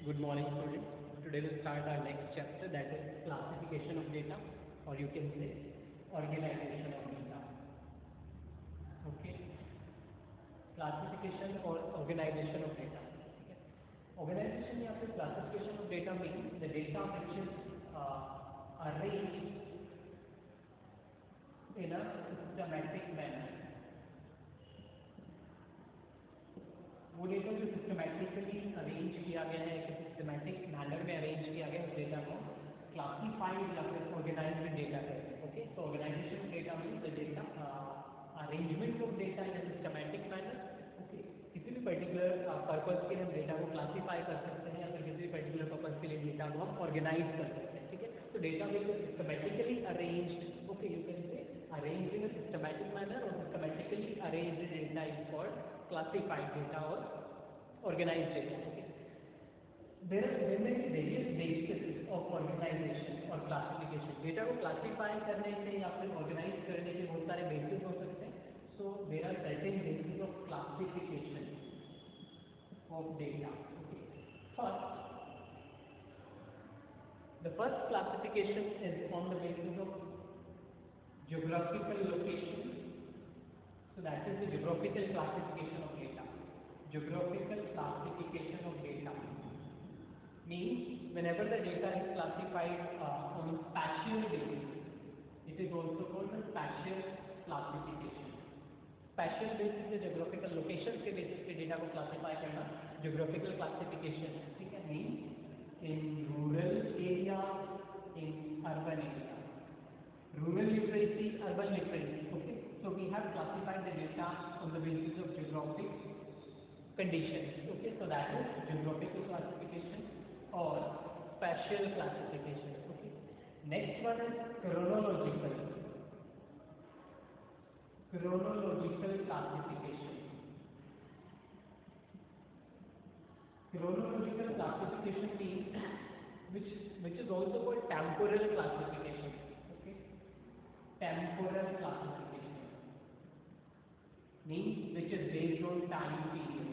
Good morning, students. Today we'll start our next chapter, that is classification of data, or you can say organization of data. Okay, classification or organization of data. Okay. Organization या फिर classification of data means the data which is arranged in a systematic manner. वो data जो systematically arrange किया गया है, कि systematic manner में arrange किया गया है, उस डेटा को क्लासिफाइड या फिर ऑर्गेनाइज्ड डेटा कहते हैं. ओके, तो organisation of data means the data arrangement of data in a systematic manner. Okay, किसी भी पर्टिकुलर पर्पज के लिए हम डेटा को क्लासीफाई कर सकते हैं या फिर किसी भी पर्टिकुलर पर्पज के लिए डेटा को हम ऑर्गेनाइज कर सकते हैं. ठीक है, तो data which is systematically arranged. Okay, you can से arranged in a systematic manner or systematically arranged data is called classified data or organized data. Okay, there are various bases of organization or classification. Data को classify करने के या फिर organize करने के बहुत सारे bases हो सकते हैं. So there are certain bases of classification of data. Okay, the first classification is on the basis of geographical location. So that is the geographical classification of data. Geographical classification of data means whenever the data is classified on spatial basis, it is also called the spatial classification. Spatial basis है geographical locations के basis पे data को classify करना geographical classification. ठीक है, means in rural area, in urban area. Rural literacy, urban literacy. Okay, so we have classified the data on the basis of geographic conditions. Okay, so that is geographical classification or spatial classification. Okay, next one is chronological. Chronological classification. Chronological classification means which is also called temporal classification. Temporal classification means which is based on time period.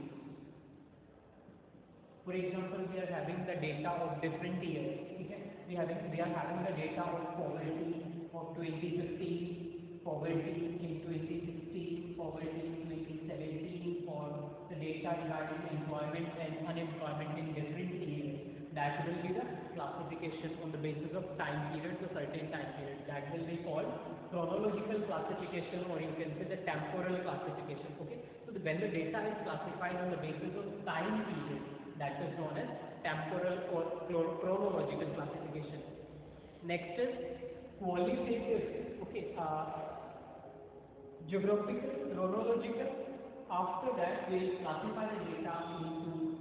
For example, we are having the data of different years. Okay? We are having the data of poverty of 2015, poverty in 2016, poverty in 2017, or the data regarding employment and unemployment in different years. That will be the classification on the basis of time periods, a certain time period. That will be called chronological classification, or you can say the temporal classification. Okay, so when the data is classified on the basis of time period, that is known as temporal or chronological classification. Next is qualitative. Okay, geographical, chronological. After that, we will classify the data into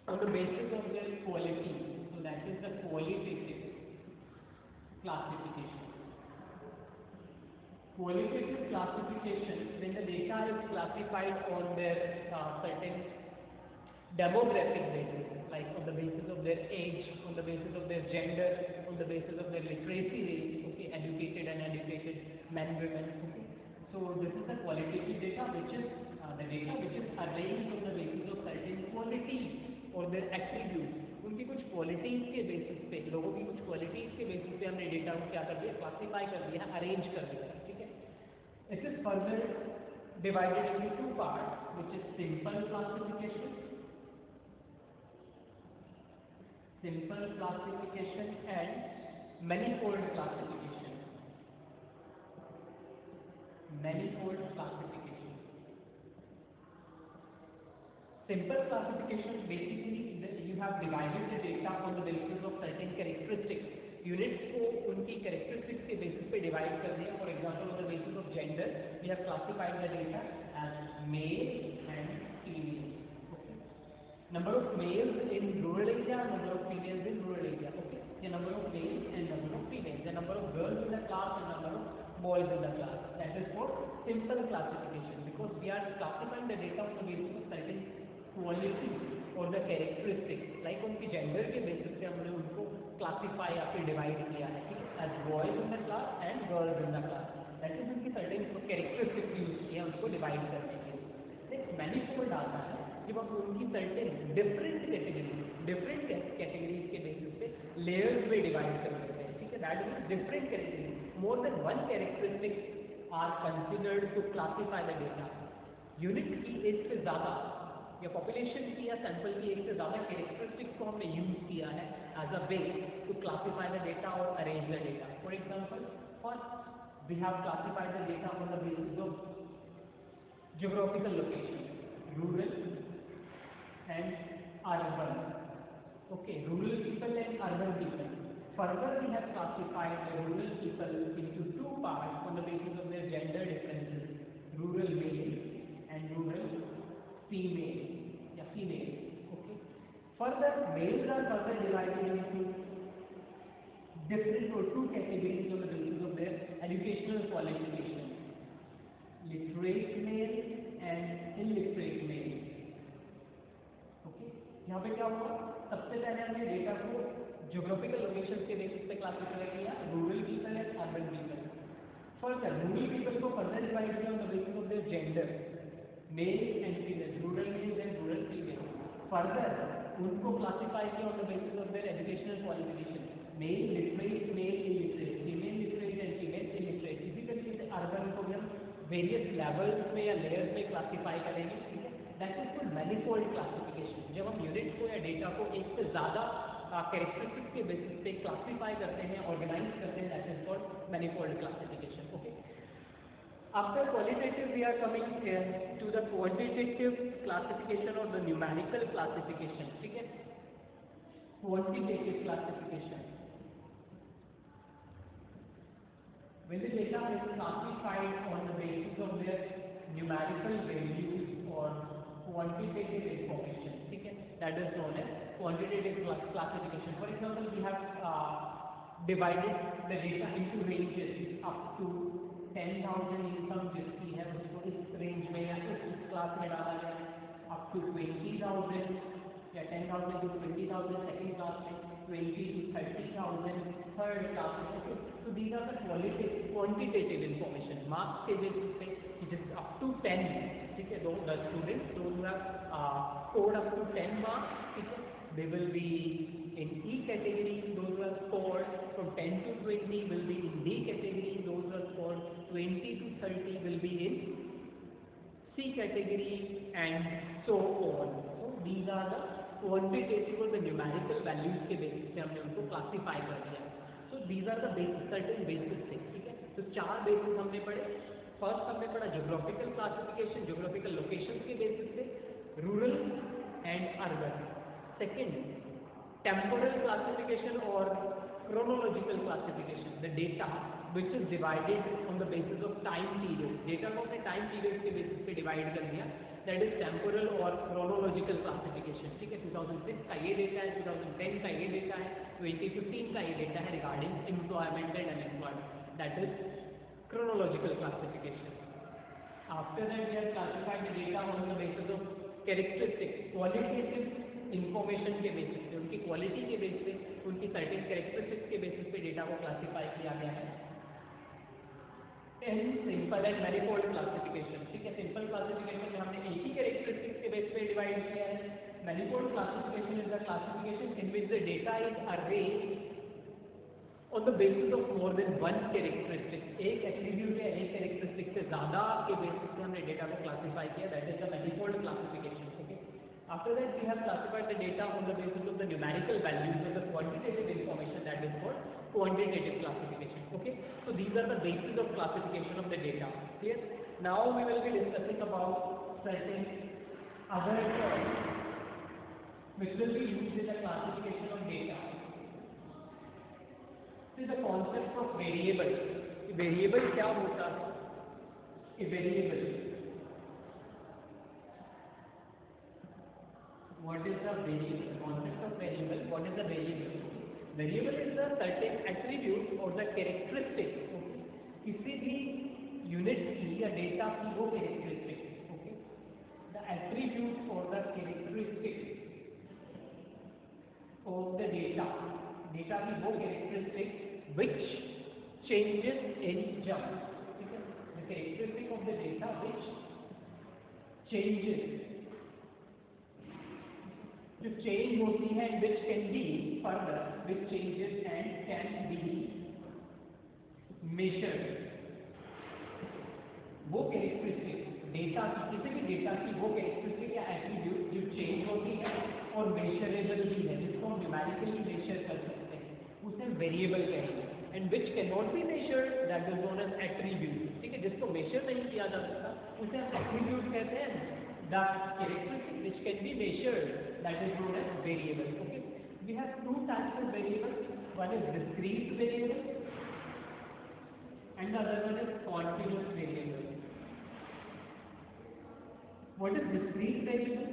on the basis of their quality. So that is the qualitative classification. Qualitative classification, when the data is classified on their certain demographic basis, like on the basis of their age, on the basis of their gender, on the basis of their literacy rate, okay, educated and uneducated men, women. Okay, so this is the qualitative data, which is the data which is arranged on the basis of certain quality और there attribute. उनकी कुछ qualities के basis पे, लोगों की कुछ qualities के basis पे हमने डेटा को क्या कर दिया, क्लासीफाई कर दिया, अरेंज कर दिया. ठीक है, it is further divided into two parts, which is simple classification, simple classification and manifold classification. Manifold classification. Simple classification, basically you have divided the data on the basis of certain characteristics. Units को उनकी characteristics के basis पे divide कर दिया. For example, on the basis of gender, we have classified the data as male and female. Okay. Number of males in rural area, number of females in rural area. Okay. The number of males and number of females. The number of girls in the class and number of boys in the class. That is for simple classification, because we are classifying the data on the basis of certain quality और the characteristics, like उनकी gender के basis पे हमने उनको classify या फिर divide किया है. ठीक है, as boys in the class and girls in the class. That is उनकी सर्टेन कैरेक्टरिस्टिक्स यूज किए हैं उनको डिवाइड करने के लिए. नेक्स्ट मैनीफोल्ड आता है. जब हम उनकी सर्टेन डिफरेंट कैटेगरीज के बेसिस पे लेयर्स में डिवाइड कर देते हैं, ठीक है। That means different categories, more than one characteristics are considered to classify the data. Unit की एक से ज़्यादा या पॉपुलेशन की या सैंपल की एक से ज़्यादा कैरेक्टरिस्टिक्स को हमने यूज किया है as a way to classify the data और arrange the data. For example, first we have classified the data on the basis of geographical location, rural and urban. Okay, rural people and urban people. Further, we have classified the rural people into two parts on the basis of their gender differences: rural male and rural female. Yeah, female. Okay. Further, males are further divided into different or two categories on the basis of their educational qualification: literate male and illiterate male. Okay, यहाँ पे क्या हुआ? सबसे पहले हमने data को geographical location के basis पे क्लासिफाई किया, rural people and urban people. Further rural people को फर्दर डिवाइड किया on the basis of their gender, male and female, rural male and rural female. Further उनको क्लासिफाई किया on the basis of their educational qualification, male literate, male illiterate, female literate and female illiterate. इसी तरीके से urban को भी हम various levels में या लेयर्स में क्लासिफाई करेंगे, ठीक है। That is called manifold classification. जब हम यूनिट को या डेटा को एक से ज़्यादा कैरेक्टरिस्टिक्स के बेसिस पे क्लासिफाई करते हैं, ऑर्गेनाइज करते हैं, that is called manifold classification. Okay, after qualitative we are coming to the quantitative classification और द न्यूमेरिकल क्लासिफिकेशन, ठीक है। Quantitative classification, when the data is classified on the basis of their numerical values or quantitative information, ठीक है, that is known as quantitative classification. For example, we have divided the data into ranges up to 10,000 income जिसकी है उसको इस range में या इस class में डाला गया, up to 20,000 या 10,000 to 20,000 सेकेंड क्लास में, 20 to 30,000 थर्ड क्लास में। Okay, so these are the quantitative information, marks के बेसिस पे, जिस up to 10, ठीक है, the students those who have scored up to 10 marks, ठीक है, they will be in E category. Those who have scored from 10 to 20 will be in D category. Those who have scored 20 to 30 will be in C category and so on. So these are the quantitative or the numerical values के basis पे हमने उनको classify कर दिया। So these are the basic, certain basic things, ठीक है। तो चार बेसिस हमने पढ़े। फर्स्ट हमने पढ़ा ज्योग्राफिकल क्लासिफिकेशन, ज्योग्राफिकल लोकेशन के बेसिस पे, rural and urban. Second, temporal classification और chronological classification, the data which is divided on the basis of time period. Data को हमने टाइम पीरियड के बेसिस पे डिवाइड कर दिया, दैट इज टेम्पोरल और chronological classification, ठीक है। 2006 का ये डेटा है, 2010 का ये डेटा है, 2015 का ये डेटा है regarding employment and unemployment, that is chronological classification. After that we have classified the data on the basis of characteristics, qualitative information के बेसिस पे, उनकी क्वालिटी के बेसिस पे, उनकी सर्टेन कैरेक्टरिस्टिक्स के बेसिस पे डेटा को क्लासिफाई किया गया है। सिंपल एंड मैनिफोल्ड क्लासिफिकेशन, ठीक है। सिंपल क्लासिफिकेशन में हमने एक ही कैरेक्टरिस्टिक्स के बेस पे डिवाइड किया है। Manifold classification is the classification in which the data is arranged on the basis of more than one characteristic. एक एट्रीब्यूट या एक कैरेक्टरिस्टिक से ज़्यादा के बेसिस पे हमने डेटा को क्लासिफाई किया, that is the manifold classification. Okay, after that we have classified the data on the basis of the numerical values of the quantitative information, that is called quantitative classification. Okay, so these are the basis of classification of the data. Clear? Now we will be discussing about certain other terms which will be used in the classification of data. This is the concept of variable. Variable क्या होता है? A variable, what is the variable? The concept of variable, what is the variable? Variable is the certain attribute or the characteristic, okay? किसी भी unit की या data की वो characteristic, okay? The attribute or the characteristic of the data, data की वो characteristic which changes in jump, ठीक है। The characteristic of the data which changes जो चेंज होती है विच can be further which changes and can be measured, वो characteristic data की, किसी भी डेटा की वो कैरेक्टरिस्टिक या एट्रीब्यूट जो चेंज होती है और मेजरेबल भी है, जिसको हम न्यूमेरिकली मेजर कर सकते हैं, उसे वेरिएबल कहेंगे। And which can not be measured that is known as attribute, ठीक है, जिसको मेजर नहीं किया जा सकता उसे हम एट्रीब्यूट कहते हैं। The characteristic which can be measured that is known as variable. Okay, we have two types of variable, one is discrete variable and the other one is continuous variable. What is discrete variable?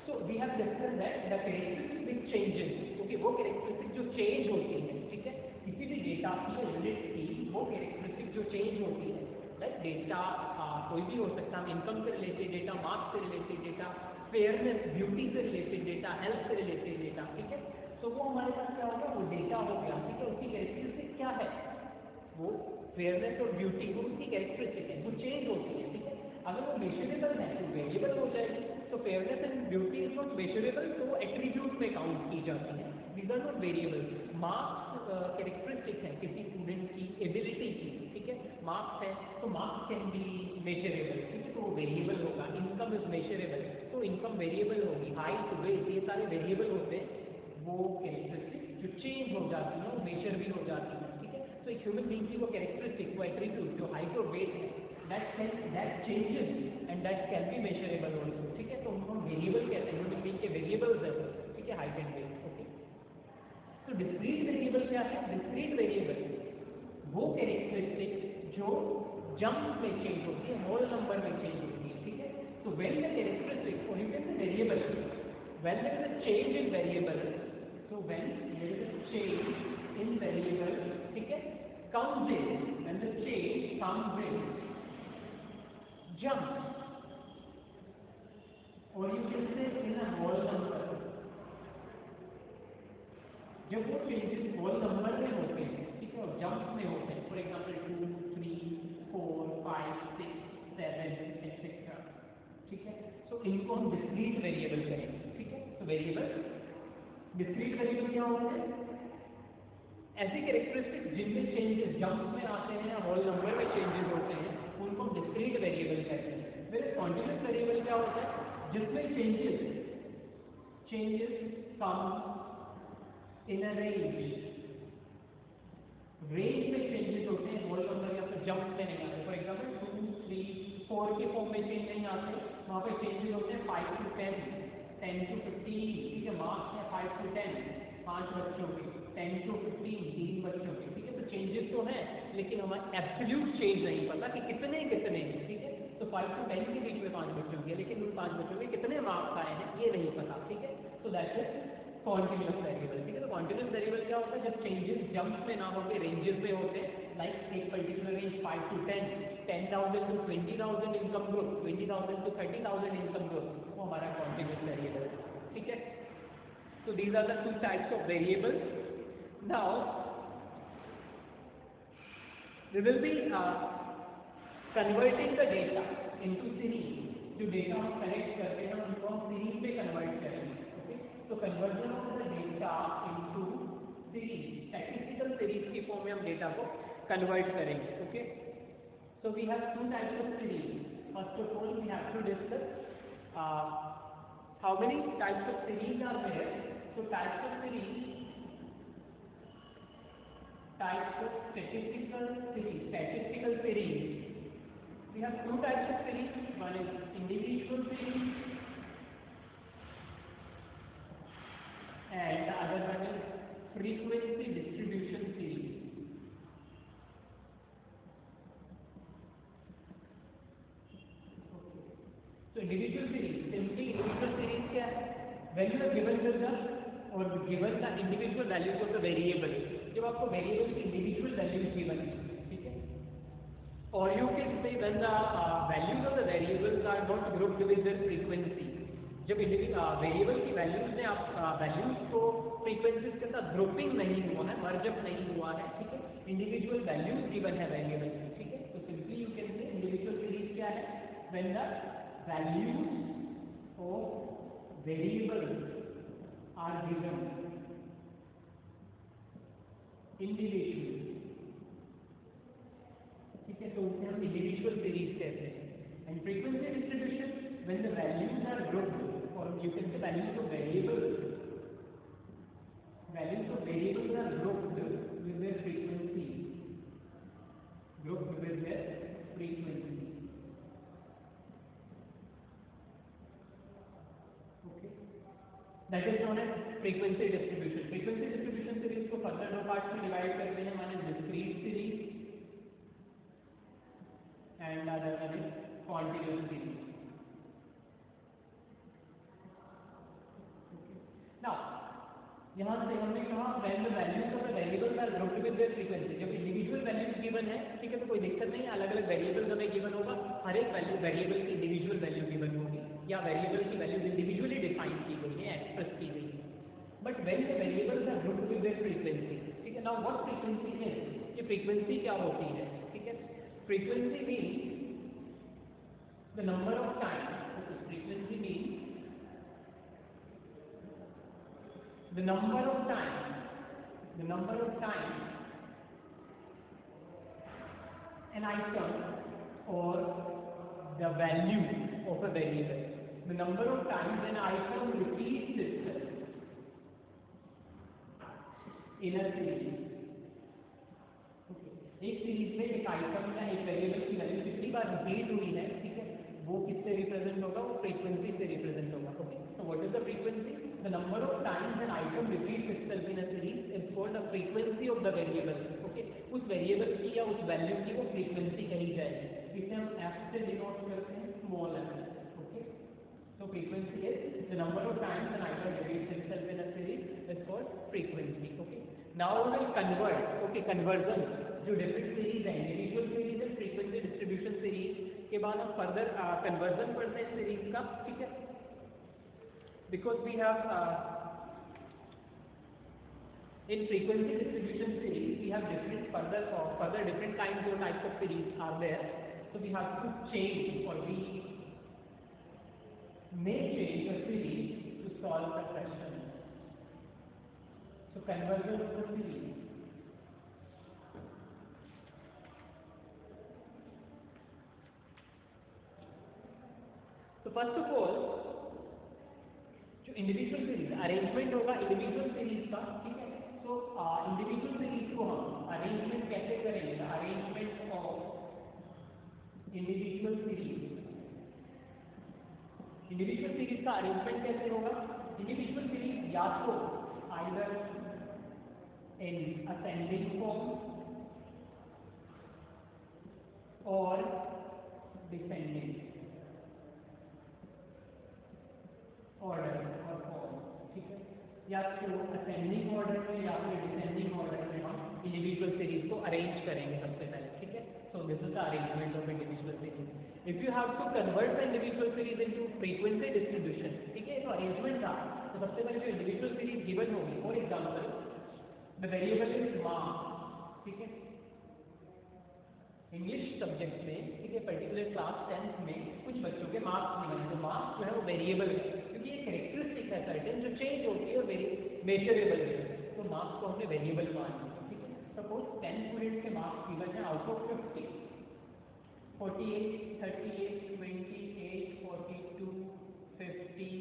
So we have discussed that the characteristic which changes, okay, वो characteristic जो change होती है, ठीक है, किसी भी data की या यूनिट की वो characteristic जो change होती है, लाइक डेटा कोई भी हो सकता है, इनकम से रिलेटेड डेटा, मार्क्स से रिलेटेड डेटा, फेयरनेस ब्यूटी से रिलेटेड डेटा, हेल्थ से रिलेटेड डेटा, ठीक है, तो वो हमारे पास क्या होगा, वो डेटा हो गया, ठीक है, उसकी कैरेक्टरिस्टिक क्या है, वो फेयरनेस और ब्यूटी वो उसकी कैरेक्टरिस्टिक है जो चेंज होती है, ठीक है। अगर वो मेजरेबल है तो वेरिएबल हो जाएगी, तो fairness and beauty is not measurable तो वो एट्रीब्यूट में काउंट की जाती है, these are not variable. Marks characteristic है किसी स्टूडेंट की एबिलिटी की, ठीक है, मार्क्स है तो मार्क्स कैन बी मेजरेबल, ठीक है, तो वो वेरिएबल होगा। इनकम इज मेजरेबल तो इनकम वेरिएबल होगी, हाइट वेट ये सारे वेरिएबल होते हैं, वो कैरेक्टरिस्टिक जो चेंज हो जाती है वो मेजर भी हो जाती है। तो एक ह्यूमन बीइंग की वो कैरेक्टरिस्टिक, वो एट्रीब्यूट जो हाइट और वेट है, that changes and that can be measurable also, ठीक है, तो उनको हम वेरिएबल कहते हैं, ह्यूमन बीइंग के वेरिएबल्स हैं, ठीक है, हाइट एंड वेट। ओके, तो डिस्क्रीट वेरिएबल क्या है? डिस्क्रीट वेरिएबल वो कैरेक्टरिस्टिक जो जंप में चेंज होती है, होल नंबर में चेंज होती है, ठीक है, तो व्हेन द कैरेक्टरिस्टिक और you can say variable, when there is a change in variable, so when there is a change in variable, ठीक है, comes in, when the change comes in, jump, or you can say in a whole number, जब वो changes whole number में होते हैं, ठीक है, और jump में होते हैं, for example 2, 3, 4, 5, 6, 7, etc., ठीक है, तो इनको हम discrete variable कहेंगे, ठीक है, तो variable डिस्क्रीट वेरिएबल क्या होते हैं? ऐसी कैरेक्टरिस्टिक जिनमें चेंजेस जंप में आते हैं या होल नंबर में चेंजेस होते हैं, उनको हम डिस्क्रीट वेरिएबल कहते हैं। मेरे कॉन्टिन्यूस वेरिएबल क्या होता है? जिसमें चेंजेस कम इन अ रेंज में चेंजेस होते हैं, होल नंबर या फिर जंप में नहीं आते। फॉर एग्जाम्पल 2, 3, 4 के फॉर्म में चेंज नहीं आते, वहाँ पे चेंजेस होते हैं 5 to 10, 10 to 15, ठीक है, मार्क्स है 5 to 10, 5 बच्चों के, 10 to 15, 3 बच्चों के, ठीक है, तो चेंजेस तो हैं, लेकिन हमें एब्सोल्यूट चेंज नहीं पता कि कितने, ठीक है, तो 5 to 10 के बीच में 5 बच्चों के, लेकिन उन 5 बच्चों में कितने मार्क्स आए हैं ये नहीं पता, ठीक है, तो दैट इज कॉन्टिन्यूस वेरिएबल, ठीक है। तो कॉन्टिन्यूस वेरिएबल क्या होता है? जब चेंजेस जंप में ना होकर रेंजेस में होते हैं, लाइक एक particular range 5 to 10, 10,000 to 20,000 income growth, 20,000 to 30,000 income growth, वो हमारा कॉन्टिन्यूस वेरिएबल है, ठीक है। So these are the two types of variables. Now we will be converting the data into series. जो डेटा हम कलेक्ट करते हैं उनको हम सीरीज में कन्वर्ट करेंगे, ओके। तो conversion of the data into series, statistical series की फॉर्म में हम डेटा को कन्वर्ट करेंगे, okay. So we have two types of series. First of all we have to discuss how many types of series are there. So types of series, types of statistical series. We have two types of series. One is individual series and the other one is frequency distribution series. Okay. So individual series, simply individual series क्या है? When you are given the result or given the individual values of the variable, जब आपको variable की individual values given है, ठीक है, और you can say when the values of the variables are not grouped with their frequency, जब variable की values ने आप वैल्यूज को फ्रीक्वेंसीज के साथ ग्रुपिंग नहीं हुआ है, मर्जअप नहीं हुआ है, ठीक है, इंडिविजुअल वैल्यूज गिवन है वेरिएबल की, ठीक है, तो सिंपली यू कैन से इंडिविजुअल सीरीज क्या है? When the values of variables are given individually, ठीक है, तो उसे हम इंडिविजुअल सीरीज कहते हैं. And frequency distribution, when the values are grouped, और you can say values of variables are grouped with their frequency, grouped with their frequency. Okay, that is known as frequency distribution. Frequency distribution series को further दो parts में divide करते हैं. one is discrete series and other one is continuous series. Now यहाँ से हमने कहा when the values of the variables are grouped with their frequency. जब इंडिविजुअल वैल्यूज गिवन है, ठीक है, तो कोई दिक्कत नहीं, अलग अलग वेरिएबल्स हमें गिवन होगा, हर एक वेरिएबल की इंडिविजुअल वैल्यू गिवन होगी, या वेरिएबल की वैल्यूज इंडिविजुअली डिफाइन की गई है, एक्सप्रेस की गई है. But when the variables are grouped with their frequency, ठीक है. नाउ व्हाट फ्रीक्वेंसी इज, ये फ्रीक्वेंसी क्या होती है, ठीक है. Frequency means the number of times, frequency means the number of times an item or the value of a variable, the number of times an item repeats itself in a series. एक series में एक item या एक variable की value कितनी बार repeat हुई है, ठीक है, वो किससे रिप्रेजेंट होगा, वो फ्रीक्वेंसी से रिप्रेजेंट होगा. Okay, so what is the frequency? The number of times an item repeats itself in a series is called the frequency of the variable. Okay, उस वेरिएबल की या उस वैल्यू की वो फ्रीक्वेंसी कही जाएगी. इसे हम f से डिनोट करते हैं, small f. Okay, so frequency is the number of times an item repeats itself in a series is called frequency. Okay, now we will convert. Okay, conversion, जो डिफरेंट सीरीज है, individual series है, frequency distribution series के बाद हम further conversion पढ़ते हैं series का. ठीक है, because we have in frequency distribution series we have different further different kinds or types of series are there, so we have to change, or we may change the series to solve the question. So conversion of the series. So first of all, जो individual series arrangement होगा individual series का, ठीक है. तो individual series को हम arrangement कैसे करेंगे, arrangement of individual series. Individual series का अरेंजमेंट कैसे होगा, इंडिविजुअल सीरीज या तो आइदर इन असेंडिंग फॉर्म और डिसेंडिंग ऑर्डर और फॉर्म, ठीक है, या तो असेंडिंग ऑर्डर में या फिर डिसेंडिंग ऑर्डर में हम इंडिविजुअल सीरीज को अरेंज करेंगे सबसे पहले. ठीक है, so this is the arrangement of individual series. If you have to convert the individual series into frequency distribution, ठीक है, तो अरेंजमेंट था, तो सबसे पहले जो इंडिविजुअल सीरीज गिवन होगी, for example the variable is marks. ठीक है, इंग्लिश सब्जेक्ट में, ठीक है, पर्टिकुलर क्लास 10th में कुछ बच्चों के मार्क्स गिवन है. तो मार्क्स जो है वो वेरिएबल है, क्योंकि ये कैरेक्टरिस्टिक है सर्टेन जो चेंज होती है और मेजरेबल है, तो मार्क्स को हमने वेरिएबल मान लिया. ठीक है, सपोज 10 स्टूडेंट्स के मार्क्स गिवन है out of 50, 48, 38, 28, 42, 50,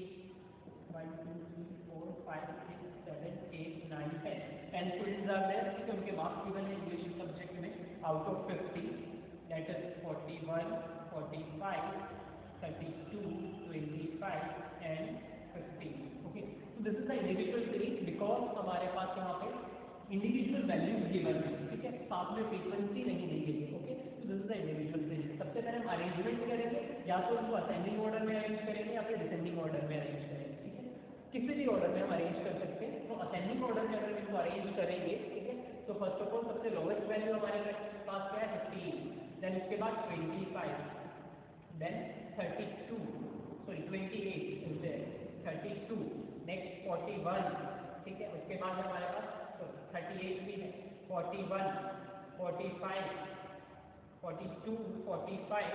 1, 2, 3, 4, 5, 6, 7, 8, 9, 10 students are there. ठीक है, उनके मार्क्स गिवन है इंग्लिश सब्जेक्ट में out of 50, that is 41, 45, 32, 25 and 15. Okay, so this is the individual series because हमारे पास यहाँ पे individual values given है. ठीक है, साथ में frequency नहीं दी गई है. Okay, so this is the individual series. सबसे पहले हम अरेंजमेंट करेंगे, या तो इसको असेंडिंग ऑर्डर में अरेंज करेंगे या फिर डिसेंडिंग ऑर्डर में अरेंज करेंगे. ठीक है, किसी भी ऑर्डर में हम अरेंज कर सकते हैं. तो असेंडिंग ऑर्डर में अगर हम इसको अरेंज करेंगे, ठीक है, तो फर्स्ट ऑफ ऑल सबसे लोवेस्ट वैल्यू हमारे पास क्या है, 15, देन उसके बाद 25, then 32, sorry 28 is there, 32, next 41. ठीक है, उसके बाद हमारे पास 38 भी है, 41, 45, 42, 45.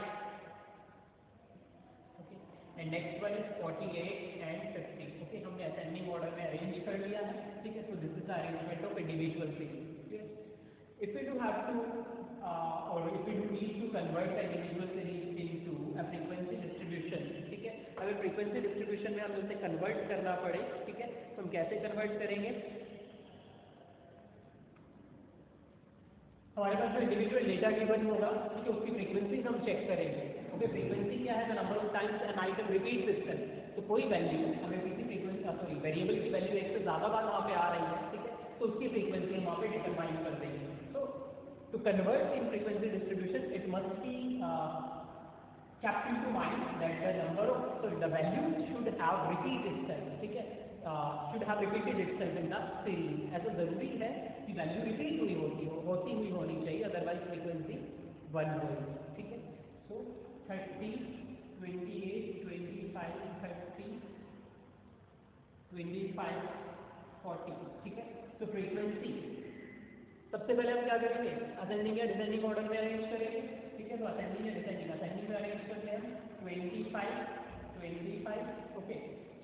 Okay, and next one is 48 and 50. Okay, हमने असेंडिंग ऑर्डर में अरेंज कर लिया है. ठीक है, so this is the arrangement of individual series. If we do have to or if we do need to convert the individual series into a frequency distribution, ठीक है, अगर frequency distribution में हमें उसे convert करना पड़े, ठीक है, तो हम कैसे convert करेंगे? हमारे पास जो इंडिविजुअल डेटा गिवन होगा, ठीक है, उसकी फ्रीक्वेंसीज हम चेक करेंगे. ओके, फ्रीक्वेंसी क्या है? The number of times an item repeat itself. तो कोई वैल्यू हमें किसी फ्रीक्वेंसी सॉरी वेरिएबल की वैल्यू एक से ज़्यादा बार वहाँ पे आ रही है, ठीक है, तो उसकी फ्रीक्वेंसी हम वहाँ पे डिटरमाइन कर देंगे. तो to convert in frequency distribution, it must be kept into mind that the value should have repeat itself. ठीक है, should have repeated itself in the series. ऐसा जरूरी है कि वैल्यू रिपीट होती हुई होनी चाहिए, अदरवाइज फ्रीक्वेंसी 1 होगी. ठीक है, सो 30, 28, 25, 30, 25, 40. ठीक है, तो फ्रीक्वेंसी सबसे पहले हम क्या करेंगे? असेंडिंग या डिसेंडिंग ऑर्डर में अरेंज करेंगे. ठीक है, तो असेंडिंग या असेंडिंग में अरेंज करते हैं 25, 25. ओके,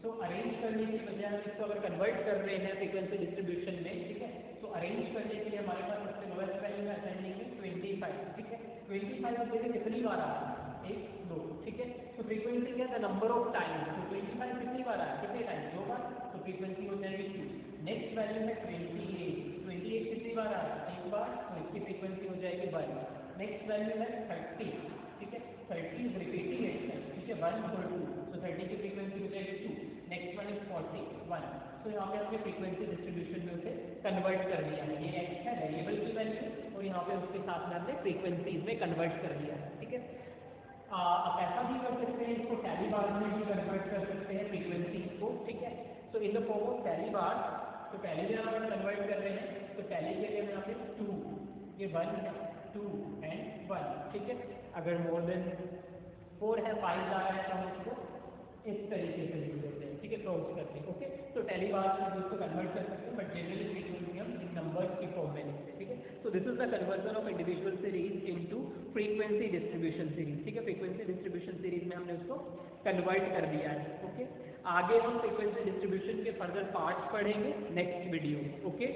सो अरेंज करने की बजाय हम इसको अगर कन्वर्ट कर रहे हैं फ्रीक्वेंसी डिस्ट्रीब्यूशन में, ठीक है, तो अरेंज करने के लिए हमारे पास सबसे लोएस्ट वैल्यू है असेंडिंग में 25. ठीक है, 25 अब देखिए कितनी बार आ रहा है? 1, 2. ठीक है, तो फ्रीक्वेंसी क्या है? The number of time. तो 25 कितनी बार आया? कितने टाइम? 2 बार. तो फ्रीक्वेंसी हो जाएगी 2. नेक्स्ट वैल्यू है 28. 28 कितनी बार आ रहा है? 1 बार. तो इसकी फ्रीक्वेंसी हो जाएगी 1. नेक्स्ट वैल्यू है 30. ठीक है, 30 इज रिपीटिंग इटसेल्फ. ठीक है, 1 और 2. तो 30 की फ्रीक्वेंसी हो जाएगी 2. Next one is 41. तो यहाँ पे हमने फ्रीक्वेंसी डिस्ट्रीब्यूशन में उसे कन्वर्ट कर दिया है. ये एक्स है वेरिएबल की वैल्यू, और यहाँ पे उसके साथ में हमने फ्रीक्वेंसीज में कन्वर्ट कर दिया है. ठीक है, आप ऐसा भी कर सकते हैं, इसको टैली बार में भी कन्वर्ट कर सकते हैं फ्रीक्वेंसी को. ठीक है, तो in the form of tally bar. तो टैली में हम कन्वर्ट कर रहे हैं, तो टैली के लिए यहाँ पे 2, ये 1 है, 2 एंड 1. ठीक है, अगर मोर देन 4 है, 5 जा रहा है, तो हम इसको इस तरीके से यूज करते हैं. ठीक है, क्रॉस करते हैं. ओके, तो टैली बार में उसको कन्वर्ट कर सकते हैं, बट जनरली फ्रीक्वेंसी हम इन नंबर्स की फॉर्म में लिखते हैं. ठीक है, so this is the conversion of individual series into frequency distribution series. ठीक है, frequency distribution series में हमने उसको कन्वर्ट कर दिया है. ओके, आगे हम frequency distribution के फर्दर पार्ट्स पढ़ेंगे नेक्स्ट वीडियो. ओके.